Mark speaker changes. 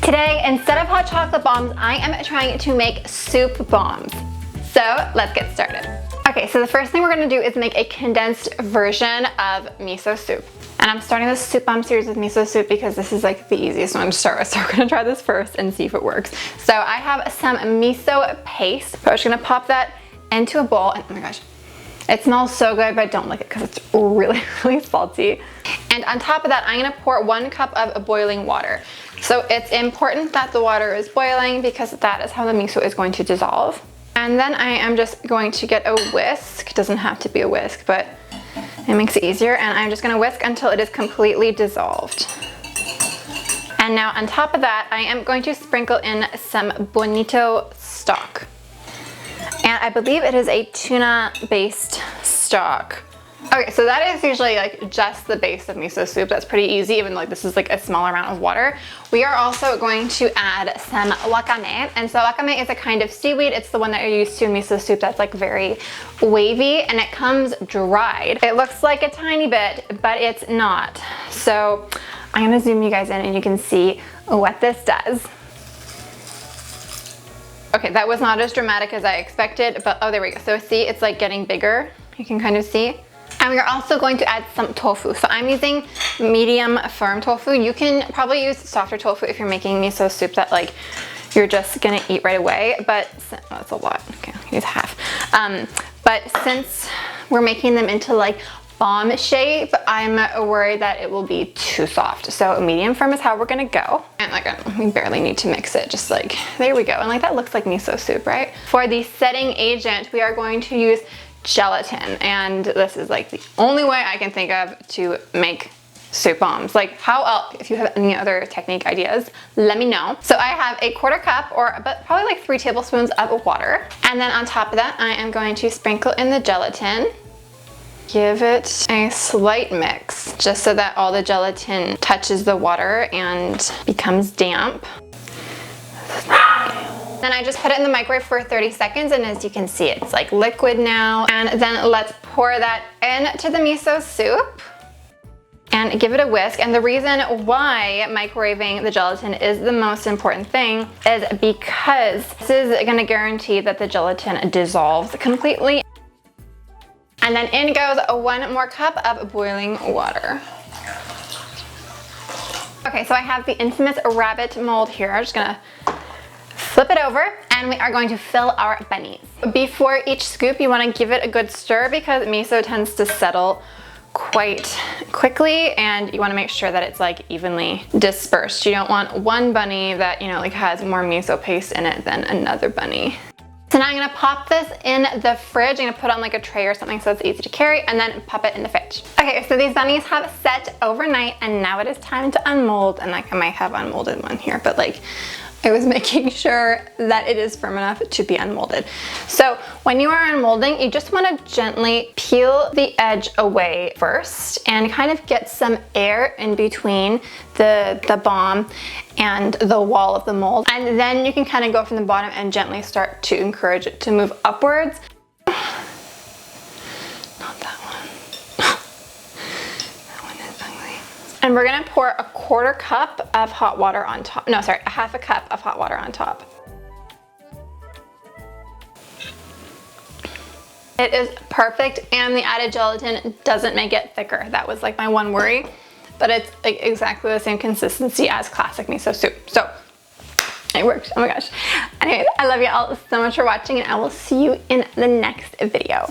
Speaker 1: Today, instead of hot chocolate bombs, I am trying to make soup bombs. So let's get started. Okay, so the first thing we're gonna do is make a condensed version of miso soup. And I'm starting this soup bomb series with miso soup because this is like the easiest one to start with. So we're gonna try this first and see if it works. So I have some miso paste. So I'm just gonna pop that into a bowl. And oh my gosh, it smells so good, but don't lick it because it's really, really salty. And on top of that, I'm gonna pour 1 cup of boiling water. So it's important that the water is boiling because that is how the miso is going to dissolve. And then I am just going to get a whisk. It doesn't have to be a whisk, but it makes it easier. And I'm just gonna whisk until it is completely dissolved. And now on top of that, I am going to sprinkle in some bonito stock. And I believe it is a tuna-based stock. Okay, so that is usually like just the base of miso soup. That's pretty easy, even though like this is like a smaller amount of water. We are also going to add some wakame. And so wakame is a kind of seaweed. It's the one that you're used to in miso soup that's like very wavy and it comes dried. It looks like a tiny bit, but it's not. So I'm gonna zoom you guys in and you can see what this does. Okay, that was not as dramatic as I expected, but oh, there we go. So see, it's like getting bigger. You can kind of see. And we are also going to add some tofu. So I'm using medium firm tofu. You can probably use softer tofu if you're making miso soup that like you're just gonna eat right away, but oh, that's a lot. Okay, I'll use half. But since we're making them into like bomb shape, I'm worried that it will be too soft. So medium firm is how we're gonna go. And like, we barely need to mix it, just like, there we go. And like, that looks like miso soup, right? For the setting agent, we are going to use gelatin. And this is like the only way I can think of to make soup bombs. Like how else, if you have any other technique ideas, let me know. So I have a 1/4 cup or but probably like 3 tablespoons of water. And then on top of that, I am going to sprinkle in the gelatin. Give it a slight mix just so that all the gelatin touches the water and becomes damp. Then I just put it in the microwave for 30 seconds and as you can see, it's like liquid now. And then let's pour that into the miso soup and give it a whisk. And the reason why microwaving the gelatin is the most important thing is because this is gonna guarantee that the gelatin dissolves completely. And then in goes 1 more cup of boiling water. Okay, so I have the infamous rabbit mold here. I'm just gonna flip it over and we are going to fill our bunnies. Before each scoop, you wanna give it a good stir because miso tends to settle quite quickly and you wanna make sure that it's like evenly dispersed. You don't want one bunny that, you know, like has more miso paste in it than another bunny. So now I'm gonna pop this in the fridge. I'm gonna put it on like a tray or something so it's easy to carry and then pop it in the fridge. Okay, so these bunnies have set overnight and now it is time to unmold. And like I might have unmolded one here, but like I was making sure that it is firm enough to be unmolded. So when you are unmolding, you just wanna gently peel the edge away first and kind of get some air in between the bomb and the wall of the mold. And then you can kind of go from the bottom and gently start to encourage it to move upwards. Not that one. That one is ugly. And we're gonna pour a 1/4 cup of hot water on top. No, sorry, a 1/2 cup of hot water on top. It is perfect and the added gelatin doesn't make it thicker. That was like my one worry, but it's like exactly the same consistency as classic miso soup. So it worked, oh my gosh. Anyways, I love you all so much for watching and I will see you in the next video.